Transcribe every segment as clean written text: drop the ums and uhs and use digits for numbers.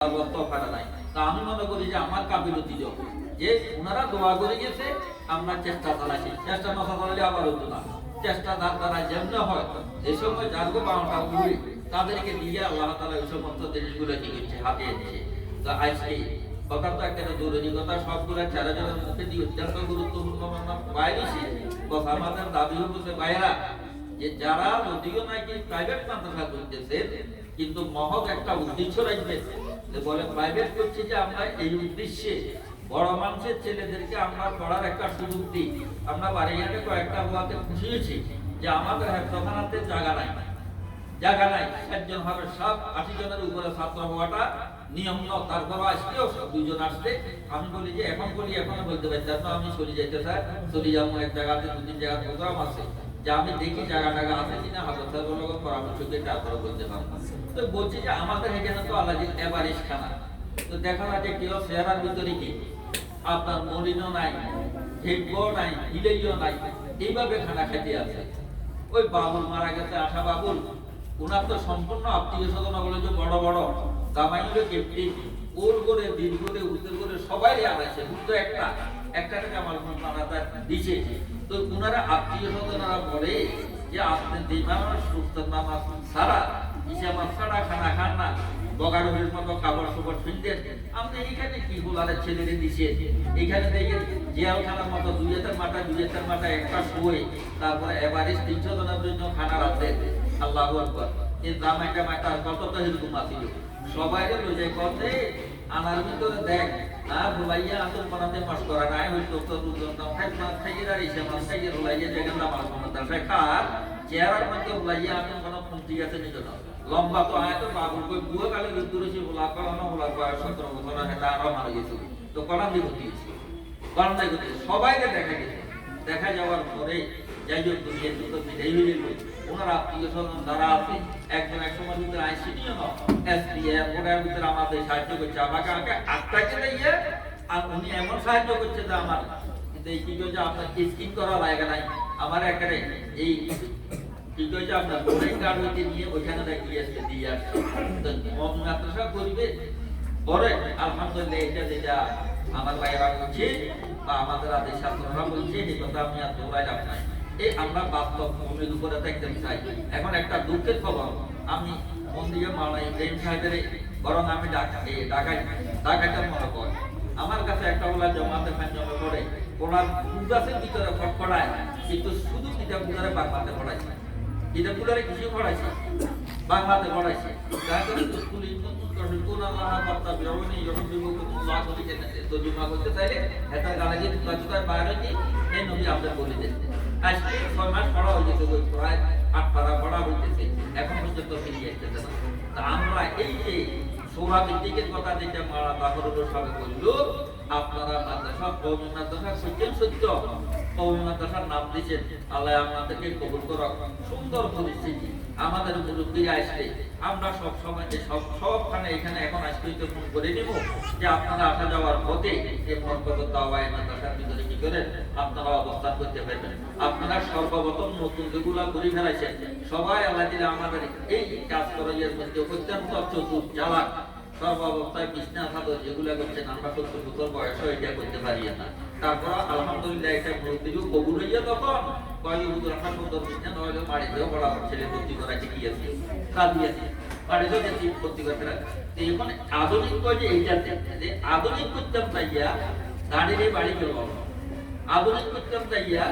আমি মনে করি যে আমার কাবিলতি যে ওনারা দোয়া করে গেছে, আমরা চেষ্টা চালাইছি, চেষ্টা না চালালে আবার হতো না। চেষ্টা দ্বারা যেমন হয় যে সময় যারগো পাওয়াটা উড়ে তাদেরকে দিয়ে আল্লাহ তাআলা ওই সমস্ত জিনিসগুলো কি করছে, হাতিয়ে দিচ্ছে। তো আজকে কথা তো একটা জরুরি কথা, সবগুলো ছেড়ে যাওয়ার মুখে দিয়ে অত্যন্ত গুরুত্বপূর্ণ বাইরেছি কথা। আমাদের দাবি হচ্ছে বাইরা যে যারা যদিও নাকি প্রাইভেট মাদ্রাসা করতেছে, কিন্তু মহৎ একটা উদ্দেশ্য রাখবে যে বলে প্রাইভেট করছে যে আমরা এই উদ্দেশ্যে বড় মানুষের ছেলেদেরকে আমরা পড়ার একটা সুযোগ দিই। আমরা বাড়িঘাটে কয়েকটা হওয়াতে খুশি হয়েছি যে আমাদের হেফজখানাতে জায়গা নাই, 60 জন হবে, সব 80 জনের উপরে ছাত্র হওয়াটা নিয়ম নয়। তারপর আসলেও সব 2 জন আসছে। আমি বলি যে এখন বলতে পারছি না, আমি চলে যাইতে স্যার, চলে যাবো এক জায়গাতে, 2-3 জায়গার প্রোগ্রাম আছে, যে আমি দেখি জায়গা আছে কিনা, হাজার সাহেবের পরামর্শ দিয়ে তারপরে বলতে পারবো। তো বলছি যে আমাদের এখানে তো আল্লাহ এভারেজ খানা, তো দেখা যাচ্ছে কেউ চেহারার ভিতরে কি আপনার মরিনও নাই, হেডবও নাই, হিলেইও নাই, এইভাবে খানা খেতে আছে। ওই বাবুল মারা গেছে, আশা বাবুল, ওনার তো সম্পূর্ণ আত্মীয় স্বজন বলে যে বড় বড় দামাইলো কেপটি ওর করে দিন করে উত্তর করে সবাই আনাইছে, কিন্তু একটা আমার মানাটা দিছে। তো ওনারা আত্মীয় স্বজনরা বলে যে আপনি দিমান সুস্থ নামাজ সারা হিসাব ছাড়া খানা খান না, বগারুরের মতো কাপড় চোপড় ফিনতেন, আপনি এইখানে কি বলার ছেলেরে দিছে, এইখানে দেখে জিয়ালখানার মতো 2 হাতের মাথা একটা শুয়ে, তারপরে এভারেজ 300 জনের জন্য খানা রাখতেন। আল্লাহু আকবার। এই জামাইটা মাথা কত তো এরকম আছিল, সবাইরে লয়ে কথা আনার ভিতরে দেখ না ভুলাইয়া আসল বানাতে মাস করা নাই হইতো তো দুজন দাম খাইয়ে আর এসে মাছ খাইয়ে ভুলাইয়া জায়গা নামাজ পড়তে শেখার চেহারার মধ্যে ভুলাইয়া আসল কোনো ফোনটি আছে নিজে না লম্বা তো আয় তো বাবুল কই বুয়া কালে দূরে সে ভোলা করানো ভোলা বয়স 17 বছর আগে তারা মারা গেছে। তো কলাম দিয়ে দিয়েছে, কলাম দিয়ে সবাইকে দেখা গেছে। দেখা যাওয়ার পরে যাই হোক দুনিয়া তো বিদায় হয়ে গেল। ওনার আত্মীয় স্বজন যারা আছে একজন এক সময় ভিতরে আইসিডিও না এসপি এয়ারপোর্টের ভিতরে আমাদের সাহায্য করছে, আমাকে আটটাকে দিয়ে, আর উনি এমন সাহায্য করছে যে আমার কিন্তু এই কি যে আপনার স্কিন করা লাগে নাই, আমার একেবারে এই কি যে আপনার বোর্ডিং কার্ড হইতে নিয়ে ওইখানে দিয়ে আসছে, দিয়ে আসছে। তো মত মাদ্রাসা করবে পরে আলহামদুলিল্লাহ এটা যেটা আমার ভাইয়েরা বলছে বা আমাদের আদেশ ছাত্ররা বলছে এই কথা আমি আর দৌড়াইলাম নাই। এই আমরা বাস্তব ভূমির উপরে দেখতে চাই। এখন একটা দুঃখের খবর, আমি মন দিয়ে মাওলানা ইব্রাহিম সাহেবের বরং আমি ডাকাইতে মনে করি। আমার কাছে একটা বলা জমাতে খান জমা করে ওনার উদাসের ভিতরে খড়খড়ায়, কিন্তু শুধু কিতাবগুলোরে বাংলাতে পড়াইছে, কিতাবগুলোরে কিছু পড়াইছে বাংলাতে পড়াইছে। যার করে স্কুল কোন আল্লাহ বার্তা বিরবণী যখন বিভক্ত তর্জমা করতে চাইলে এটা গালাজি তুকাতুকার বাইরে কি এই নবী আমাদের বলে দেন। আজকে 6 মাস পড়া হয়ে গেছে, প্রায় 8 পারা পড়া হইতেছে, এখন পর্যন্ত ফিরিয়ে আসতেছে না। তা আমরা এই যে সৌরা ভিত্তিকের কথা যেটা মারা বাহরুল সাহেব বলল, আপনারা মাদ্রাসা কওমি মাদ্রাসা সত্যেন সত্য কওমি মাদ্রাসার নাম দিয়েছেন, আল্লাহ আপনাদেরকে কবুল করুক। সুন্দর পরিস্থিতি আমাদের মুরব্বীরা আসলে আমরা সব সময় যে সবখানে এখানে এখন আজকে ফোন করে নিব যে আপনারা আসা যাওয়ার পথে যে মরকজ দাওয়ায়ে মাদ্রাসার ভিতরে কি করেন আপনারা অবস্থান করতে পারবেন। আপনারা সর্বপ্রথম নতুন যেগুলা ঘুরে ফেলাইছেন সবাই আল্লাহ দিলে আমাদের এই কাজ করার মধ্যে অত্যন্ত চতুর চালাক, সর্বাবস্থায় বিছনা থাকো যেগুলা করছেন আমরা 70 বছর বয়সে এটা করতে পারি না। তারপর আলহামদুলিল্লাহ এটা মুরব্বীও কবুল হইয়া তখন কয় হুজুর আমরা সুন্দর বিছনা নইলে বাড়িতেও বরাবর ছেলে ভর্তি করা শিখিয়েছি, কাঁদিয়েছি, বাড়িতেও যেতে ভর্তি করতে রাখি। এখন আধুনিক কয় যে এইটাতে যে আধুনিক করতাম চাইয়া দাঁড়িয়ে বাড়ি গেল, আধুনিক করতাম চাইয়া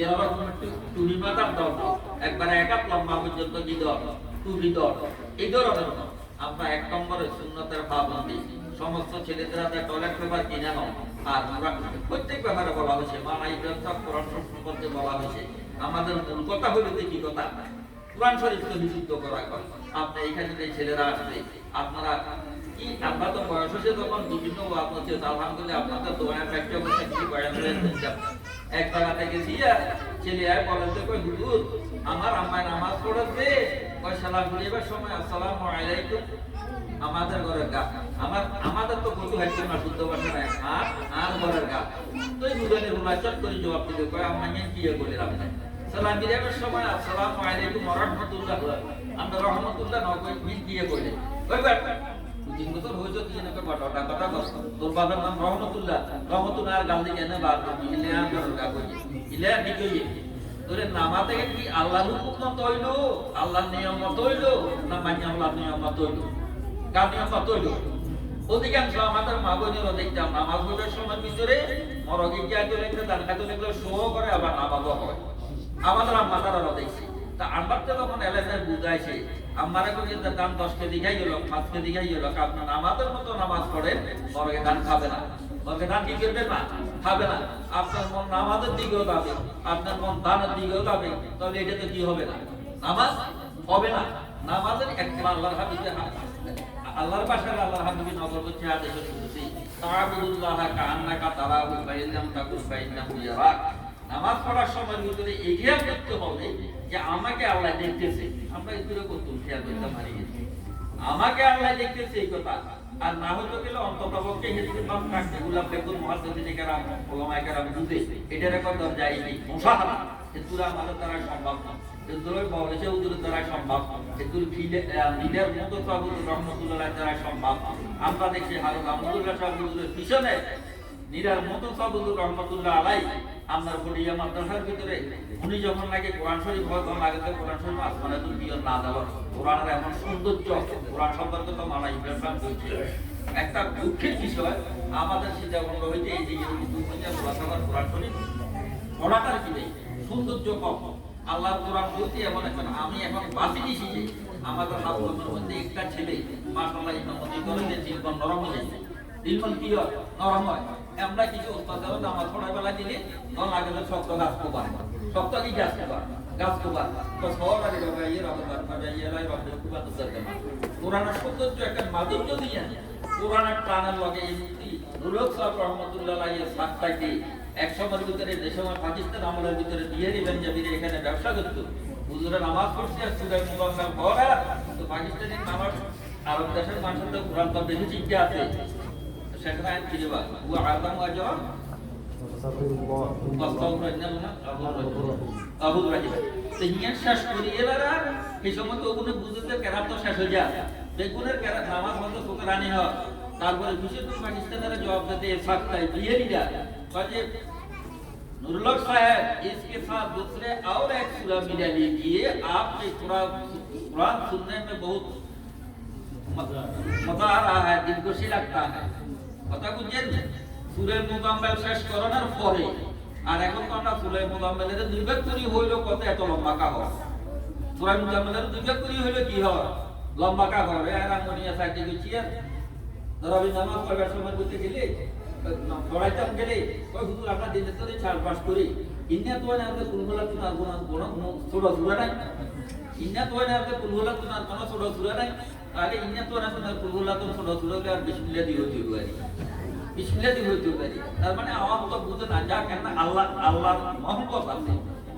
এরকম একটু টুনি মাথার দল একবারে একা লম্বা পর্যন্ত কি দল টুনি দল এই ধরনের আমরা 1 নম্বরে সুন্নতের পাবন্দি, সমস্ত ছেলেদের টয়লেট পেপার কিনে নাও। আর প্রত্যেক ব্যাপারে বলা হয়েছে, মানাই গ্রন্থ কোরআন সম্পর্কে বলা হয়েছে। আমাদের মূল কথা হলো যে কি কথা, কোরআন শরীফকে বিশুদ্ধ করা হয়। আপনি এখানে যে ছেলেরা আসবে আপনারা কি, আমরা তো বয়স হচ্ছে তখন বিভিন্ন ওয়াজ হচ্ছে, আলহামদুলিল্লাহ আপনাদের দোয়া প্র্যাকটিস করতে কিছু বয়ান হয়েছে। এক জায়গা থেকে ছেলে আর বলেন যে কই হুজুর আমার আম্মায় নামাজ পড়াচ্ছে, কয় সালাম ফিরিবার সময় আসসালামু আলাইকুম, আমাদের ঘরের গা, আমাদের তো কত হচ্ছে না শুদ্ধ ভাষা নাই, আর ঘরের গা। তো এই দুজনের রুলাচট করে জবাব দিতে কয় আম্মা কি বলে রাখবেন সালাম ফিরিবার সময় আসসালামু আলাইকুম ওয়া রাহমাতুল্লাহ, আমরা রহমতুল্লাহ নয় কি বলে কইবার 2-3 বছর হয়েছে তুই এনেকে কথা কথা কর তোর বাবার নাম রহমতুল্লাহ আর গান্ধী কেন বার মিলে আর দরকার কই ইলে দিকে তোরে নামাতে কি আল্লাহর হুকুম মত হইলো আল্লাহর নিয়ম মত হইলো না মান্য আল্লাহর নিয়ম মত হইলো কার নিয়ম মত হইলো অধিকাংশ আমাদের মা বোনেরা দেখতাম নামাজ পড়ার সময় ভিতরে মরগে গিয়া গেলে দান খাতে লাগলে শো করে আবার নামাজও হয় আমাদের আম্মাদারা দেখছি তা আম্মারটা তখন এলাকায় বুঝাইছে আম্মারা কইছে দান 10 কেজি খাই গেল 5 কেজি খাই গেল আপনি নামাজের মতো নামাজ পড়েন মরগে দান খাবে না মরগে দান কি করবে না খাবে না আপনার মন নামাজের দিকেও যাবে আপনার মন দানের দিকেও যাবে তাহলে এটা তো কি হবে না নামাজ হবে না নামাজের একটা আল্লাহর হাবিবে আল্লাহর বাসায় আল্লাহর হাবিবে নজর করছে আদেশ শুনছি তাআবুদুল্লাহ কাআন্নাকা তারাহু ফাইল্লাম তাকুন ফাইন্নাহু ইয়ারাক নামাজ পড়ার সময় ভিতরে এগিয়ে করতে হবে যে আমাকে আল্লাহ দেখতেছে আমরা এগুলো করতাম খেয়াল করতে পারি আমাকে আল্লাহ দেখতেছে এই কথা আর না হতে গেলে অন্ততপক্ষে হিসেবাম থাকবে গুলাব বেকুল মুহাদ্দিসিনে কেরাম ওলামায়ে কেরাম বুঝে এটার একটা দরজা এই মুসাহাবা কিন্তু আমাদের দ্বারা সম্ভব না কিন্তু বলেছে ওদের দ্বারা সম্ভব কিন্তু ফিলের মতো সাহুল রহমতুল্লাহ দ্বারা সম্ভব আমরা দেখছি হারুন আহমদুল্লাহ সাহুলের পিছনে নিরার মতো সাহুল রহমতুল্লাহ আলাই আপনার বড়িয়া মাদ্রাসার ভিতরে উনি যখন নাকি কোরআন শরীফ হয় তখন আগে কোরআন শরীফ আসমানে তো বিয়ন না দেওয়ার কোরআনের এমন সৌন্দর্য কোরআন সম্পর্কে তো মানা ইব্রাহিম বলছে একটা দুঃখের বিষয় আমাদের সীতাকুণ্ড হইতে এই যে কোরআন শরীফ পড়াটার কি নেই সৌন্দর্য কম আল্লাহর কোরআন বলতে এমন এখন আমি এখন বাঁচি দিছি যে আমাদের হাবুলের মধ্যে একটা ছেলে মাশাআল্লাহ ইমামতি করে যে জীবন নরম হয়ে যায় জীবন কি হয় নরম হয় আমরা কিছু উস্তাদের নামাজ পড়ার বেলা দিলে তখন আগে শক্ত গাছ কোপার শক্ত কি গাছ কোপার তো সবাই রবাইয়ে রহমান বাজাইয়ে লাই রহমান কুবা তো দরকার কোরআনের সৌন্দর্য একটা মাধুর্য দিয়ে কোরআনের প্রাণের লগে এই মুক্তি নুরুল সাহেব রহমতুল্লাহ আলাইহির সাথে এক সময়ের ভিতরে যে সময় পাকিস্তান আমলের ভিতরে বিহারি বেঞ্জাবির এখানে ব্যবসা করতো হুজুরে নামাজ পড়ছে আর সুরাই মুবাক্কাল পড়া তো পাকিস্তানের নামাজ আরব দেশের মানুষের তো কোরআন তো বেশি শিক্ষা আছে সেখানে আইন কি দেবা ও আদম আজর আবুল রাজি তো হিয়া শেষ করি এলারা এই সময় তো ওগুলো বুঝতে কেরাত তো শেষ হয়ে যায় বেগুনের কেরাত নামাজ বন্ধ চোখে রানি হয় তারপরে বিশেষ পাকিস্তানের জবাব দিতে সাতটায় বিহারিরা যে नुरुल साहब इसके साथ दूसरे और एक सूरह मिला लीजिए आपने कुरान सुनने में बहुत मजा आ रहा है दिल को सी लगता है पता कुछ सूरह मुजाम्मिल শেষ করার পরে আর এখন তো আমরা সূরা মুজাম্মিলের দুই ভাগ করি হইলো কত এত লম্বা কা হয় সূরা মুজাম্মিলের দুই ভাগ করি হইলো কি হয় লম্বা কা হয় আর আমনিয়া সাইডে গিয়ে ধরবি নামাজ পড়ার সময় বলতে গেলে পড়াইতাম গেলে ওই হুজুর আমরা দিনে তো চার পাস করি ইন্না তো না আমাদের কুলগুলা তো না কোনো ছোট সুরা নাই ইন্না তো না আমাদের কুলগুলা তো না কোনো ছোট সুরা নাই আগে ইন্না তো না আমাদের কুলগুলা তো ছোট সুরা আর বিসমিল্লাহ দিয়ে হইতে পারে বিসমিল্লাহ দিয়ে হইতে পারে তার মানে আওয়াজ তো বুঝে না যা কেন আল্লাহর মহব্বত আছে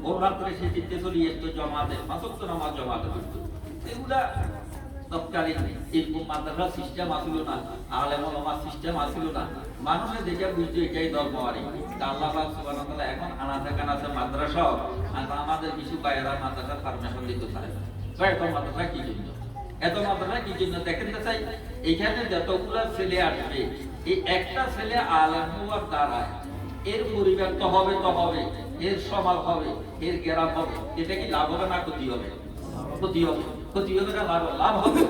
ওর রাত্রে সে চিত্তে চলি এসতো জমাতে মাসক তো নামাজ জমাতে করতো এগুলা তৎকালীন এরকম মাদ্রাসা সিস্টেম আসিল না আলেম ওলামা সিস্টেম আসিল না মানুষের দেখে বুঝতে এটাই ধর্ম আর আল্লাহ পাক সুবহানাহু ওয়া তাআলা এখন আনাচে কানাচে মাদ্রাসা আর আমাদের কিছু বাইরা মাদ্রাসা পারমিশন দিতে পারে এত মাদ্রাসা কি জন্য এত মাদ্রাসা কি জন্য দেখেন তো চাই এইখানে যতগুলো ছেলে আসবে এই একটা ছেলে আলেম হওয়ার দ্বারা এর পরিবার তো হবে এর সমাজ হবে এর গ্রাম হবে এটা কি লাভ হবে না ক্ষতি হবে ক্ষতি হবে ক্ষতি হবে না লাভ হবে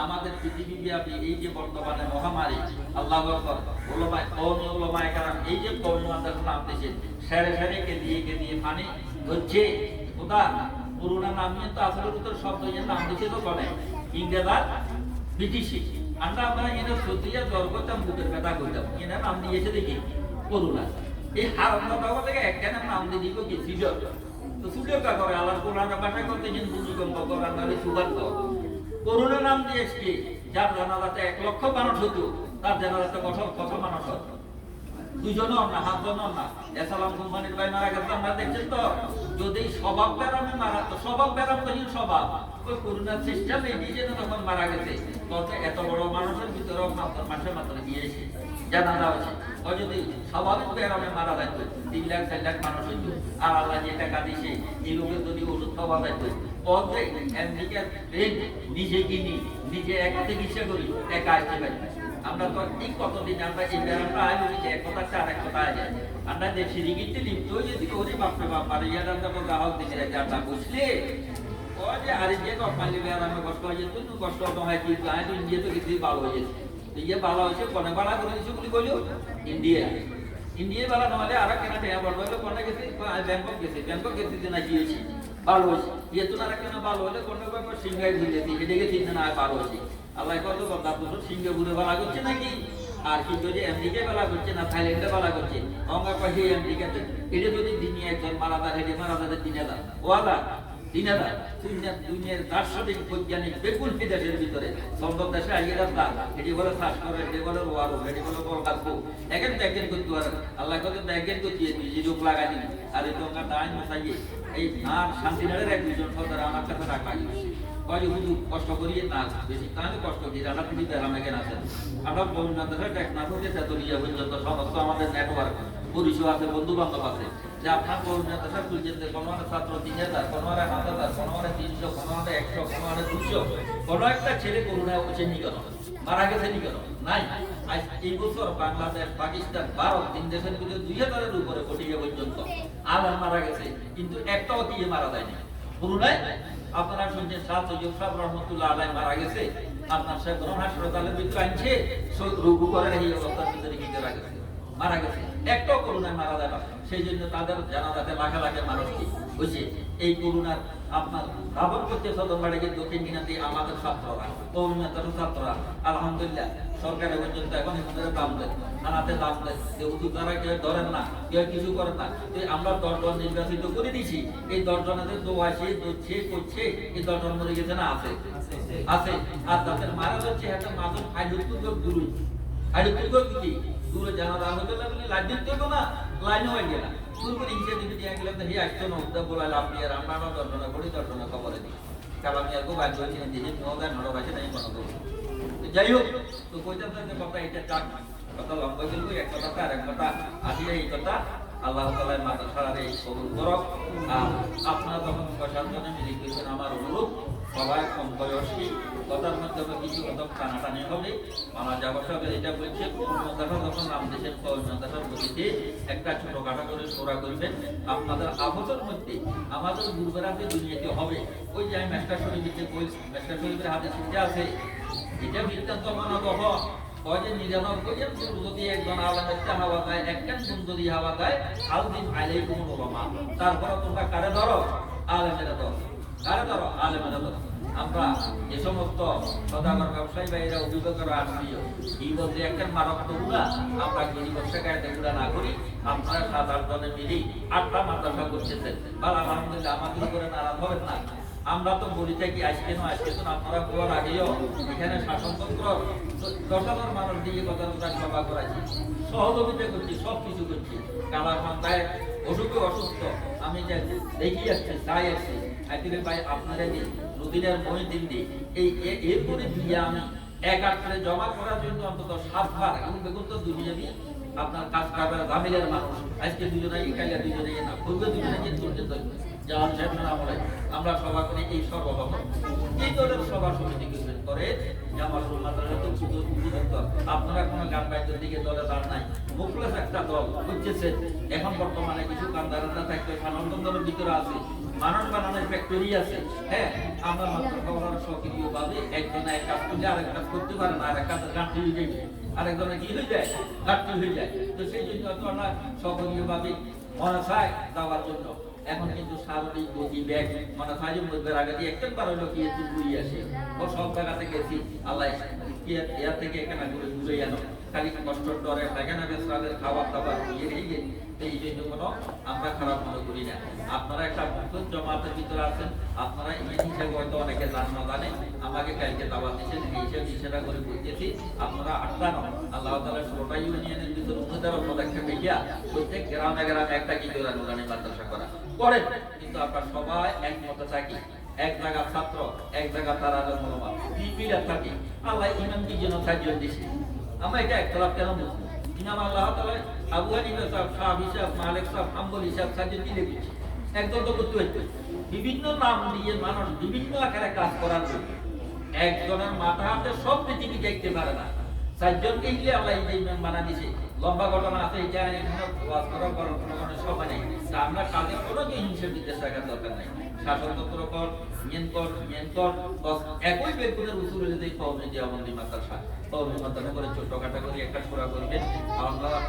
আমাদের পৃথিবী ব্যাপী এই যে বর্তমানে মহামারী আল্লাহু আকবার ওলামায়ে কেরাম এই যে কওমি মাদ্রাসা নামতেছে সারে সারে কে দিয়ে পানি হচ্ছে খোদা করোনা নামিয়ে তো আসলে তো শব্দ এর নাম দিছে তো কোনে ইংরেজ আর ব্রিটিশি আমরা এর সত্যিয়া জ্বর করতাম বুকের ব্যথা করতাম এর নাম দিয়েছে দেখি করোনা এই হারামটা থেকে একটা নাম দিয়ে দিব কি ছিল তো সুযোগ কা করে আল্লাহ কোরআনের ভাষা করতে যেন ভূমিকম্প করার নামে সুবাদ করোনা নাম দিয়ে এসছে যার জানালাতে 1 লক্ষ মানুষ হতো তার জানালাতে কত মানুষ হতো দুইজনও না হাতজনও না এসালাম কোম্পানির ভাই মারা গেছে আমরা দেখছেন তো যদি স্বভাব ব্যারামে মারা তো স্বভাব ব্যারাম তো স্বভাব ওই করোনার সিস্টেমে নিজে তখন মারা গেছে তখন এত বড় মানুষের ভিতরেও মাত্র গিয়েছে জানা যাচ্ছে ও যদি স্বাভাবিক ব্যারামে মারা যাইতো 3 লাখ 4 লাখ মানুষ হইতো আর আল্লাহ যে টাকা দিছে এই লোকের যদি ওষুধ খাওয়া যাইতো পথে আমেরিকার ট্রেন নিজে কিনি নিজে একা চিকিৎসা করি, একা আসতে পারি। আমরা তো এই কতদিন আমরা এই ব্যায়ামটা আয় বলি যে এক কথা আর এক কথা আয় যায়। আমরা যে সিরিগিতে লিপ্ত হয়ে যদি ওরে বাপরে বাপ আর ইয়ার আমরা গ্রাহক দেখে রাখি আমরা বুঝলে ও যে আরে যে কপালি ব্যায়ামে কষ্ট হয়ে যেত, কষ্ট হয় কিন্তু আয় তো ইন্ডিয়া তো কিছুই ভালো হয়ে যেত। ইয়ে ভালো হয়েছে কোনে ভাড়া করে দিচ্ছে বলি বলিও ইন্ডিয়া ইন্ডিয়া ভাড়া নহলে আর কেনা টেয়া বড় হলে কোনে গেছে ব্যাংকক গেছে যে নাকি হয়েছে ভালো হয়েছে ইয়ে তো না কেন ভালো হলে কোনে ব্যাপার সিংহাই ঘুরেছি হেঁটে গেছি না ভালো হয়েছে আল্লাহ কত কথা দুটো সিংহে ঘুরে ভাড়া করছে নাকি আর কিন্তু যে আমেরিকায় বেলা করছে না থাইল্যান্ডে বেলা করছে অঙ্গা পাশে আমেরিকাতে এটা যদি দিনে একজন মারা যায় হেঁটে মারা যায় 3000 ওয়ালা 3000 দুনিয়ার দার্শনিক বৈজ্ঞানিক বেকুল বিদেশের ভিতরে সন্দর দেশে আইয়ে রাস্তা এটি বলে শ্বাস করে এটি বলে ওয়ারো এটি বলে বরকাতবো এখন ব্যাগেন করতে পারে আল্লাহ কত ব্যাগেন করতে রোগ লাগাই দিন আর এই তোমরা দাঁড়াই মশাইয়ে এই আর শান্তিনারের এক দুজন সর্দার আমার কাছে রাখা কয় শুধু কষ্ট করিয়ে না বেশি তাহলে কষ্ট করি রান্না তিনি বেড়ামে কেন আছেন আমরা বন্যাদেশের টেকনাফিকে তেতুলিয়া পর্যন্ত সমস্ত আমাদের নেটওয়ার্ক পরিচয় আছে বন্ধু বান্ধব আছে যে আপনার বন্যাদেশের তুলছেন কোনো ছাত্র 3000 কোনো 1000 কোনো 300 কোনো 100 কোনো 200 কোনো একটা ছেলে করুণা হচ্ছে নিকট মারা গেছে নিকট নাই আজ এই বছর বাংলাদেশ পাকিস্তান ভারত 3 দেশের ভিতরে 2000-এর উপরে কোটিয়া পর্যন্ত আলম মারা গেছে কিন্তু একটাও দিয়ে মারা যায়নি করুণায় আপনারা শুনছেন সৈয়দ সাহেব রহমতুল্লাহ আলাইহি মারা গেছে আপনার সাহেব হাসপাতালের ভিতরে আনছে রোগী করে এই অবস্থার ভিতরে কি করা গেছে মারা গেছে একটাও করুণায় মারা যায় না সেই জন্য তাদের জানাজাতে লাখে লাখে মানুষ কি হয়েছে এই করুণার আপনার দাবন করতে সদরবাড়িকে দক্ষিণ কিনাতে আমাদের ছাত্ররা কৌমিয়তার ছাত্ররা আলহামদুলিল্লাহ সরকারের পর্যন্ত এখন এখানে দাম দেয় থানাতে দাম দেয় যে উচিত দ্বারা কেউ ধরেন না কেউ কিছু করেন না আমরা 10 জন নির্বাচিত করে দিয়েছি এই 10 জনের দোয়াছে দোচ্ছে করছে এই 10 জন মরে গেছে না আছে আছে আর তাদের মারা যাচ্ছে একটা মাদক হাইড্রোক্লোর দূরে হাইড্রোক্লোর কি দূরে জানা দাম হতে লাগলে লাইন দিতে হবে না লাইন হয়ে গেল শুরু করে ইনসে দিবি দিয়ে গেলে হে আসতো না উদ্যোগ বলাইলে আপনি আর আমরা দর্শনা করি দর্শনা খবরে দিই কালামি আর খুব আগ্রহ ছিলেন যে নগা নড় আছে নাই কোনো যাই হোক তো কইতে থাকতে কথা এটা চাক কথা লম্বা গেল এক কথা আর এক কথা আসলে এই কথা আল্লাহ তাআলার মাথা ছাড়ারে কবুল করক আর আপনারা যখন প্রশাসনে মিলে গেছেন আমার অনুরোধ সবাই কম বয়সী কথার মাধ্যমে কিছু কথা টানাটানি হবে আমার যাবার সাথে এটা বলছে কর্মদাতা যখন নাম দেশের কর্মদাতার গতিতে একটা ছোটখাটো করে সোরা করবেন আপনাদের আবদ্ধের মধ্যে আমাদের গুরুবেরাতে দুনিয়াতে হবে ওই যে আমি মাস্টার শরীফে বই মাস্টার শরীফের হাতে শিখতে আছে এটা বৃত্তান্ত মানব কয় যে 99 যদি একজন আলেমের হাওয়া দেয় একখান গুণ যদি হাওয়া দেয় আলদিন আলাইকুম ওলামা তারপরে তোমরা কারে ধরো আলেমেরা ধরো কারে ধরো আলেমেরা ধরো আমরা যে সমস্ত সদাগর ব্যবসায়ী ভাইয়েরা অভিযোগের আত্মীয় এই বলতে একখান মারাত্মক গুণা আমরা গিরি বর্ষাকায় গুণা না করি আপনারা 7-8 জনে মিলি 8টা মাদ্রাসা করতেছেন বা আলহামদুলিল্লাহ আমাদের উপরে নারাজ হবেন না আমরা তো বলি থাকি আজকে তো আপনারা বলার আগেও এখানে শাসনতন্ত্র 10,000 মানুষ দিয়ে কথা সভা করাইছি সহযোগিতা করছি সব কিছু করছি কালার মাথায় অসুখে অসুস্থ আমি যে দেখি আসছি তাই আসছি একদিকে ভাই আপনারা দিন নদীনের মই দিন দিই এই এরপরে দিয়ে আমি এক আটরে জমা করার জন্য অন্তত 7 বার এবং বেগুন তো দুনিয়াবি আপনার কাজ কারবার জামিলের মানুষ আজকে দুজনে ইকাইয়া দুজনে না পূর্বে দুজনে কিন্তু জাহান সাহেবের আমলে আমরা সভা করে এই সর্বপ্রথম এই দলের সভা সমিতি করবেন করে জামালুল মাদ্রাসা তো শুধু আপনারা কোনো গান বাদ্যের দিকে দলে দাঁড় নাই মুখলেস একটা দল বুঝছেন এখন বর্তমানে কিছু কান্দারানা থাকবে সানন্দনের ভিতরে আছে মানুষ বানানোর ফ্যাক্টরি আছে হ্যাঁ আমরা মাত্র খাওয়ার সক্রিয় ভাবে একজনে এক কাজ করলে আরেক কাজ করতে পারে না আরেক কাজের ঘাটতি হয়ে যাবে আরেকজনে কি হয়ে যায় ঘাটতি হয়ে যায় তো সেই জন্য তো আমরা সক্রিয় ভাবে মনে চাই দেওয়ার জন্য এখন কিন্তু শারীরিক গতি ব্যাগ মানে সাহায্য মধ্যে আগে দিয়ে একবার হলো কি একটু ঘুরিয়ে আসে ও সব জায়গাতে গেছি আল্লাহ এর থেকে এখানে ঘুরে আনো খালি কষ্ট ডরে থাকে না বেশ তাদের খাবার দাবার ইয়ে হয়ে গেছে এই জন্য কোনো আমরা খারাপ মনে করি না আপনারা একটা নতুন জমাতের ভিতরে আছেন আপনারা এই হিসাবে হয়তো অনেকে জান না জানে আমাকে কালকে দাওয়াত দিয়েছেন এই হিসাবে ইশারা করে বলতেছি আপনারা 8টা নন আল্লাহ তাআলা 16টা ইউনিয়নের ভিতরে উন্নতর পদক্ষেপ নিয়ে প্রত্যেক গ্রামে গ্রামে একটা কি করে নুরানি মাদ্রাসা করা করেন কিন্তু আপনারা সবাই একমত থাকি এক জায়গা ছাত্র এক জায়গা তারা মনোভাব পিপিলা থাকি আল্লাহ ইমাম কি জন্য সাহায্য দিয়েছে আমরা এটা একতলাপ কেন বুঝবো ইমাম আল্লাহ তাআলা আবু হানিফা সাহেব শাফি সাহেব মালিক সাহেব হাম্বলি সাহেব সাহায্য দিলে দিচ্ছে একদল তো করতে হইতো বিভিন্ন নাম দিয়ে মানুষ বিভিন্ন আকারে কাজ করার জন্য একজনের মাথা হাতে সব পৃথিবী দেখতে পারে না। চারজনকে মিলে আল্লাহ এই যে মানা দিছে। লম্বা ঘটনা আছে, এটা এখানে ওয়াজ করার কোনো সময় নেই। তা আমরা কাজে কোনো যে হিংসা বিদ্বেষ রাখার দরকার নাই। শাসনতন্ত্র কর, মেন কর, বস একই বেগুনের উসুল যদি কওমে দিয়া বন্দি মাতার সাথে কওমে মাতার করে ছোটখাটো করে একটা ছোড়া করবেন আমরা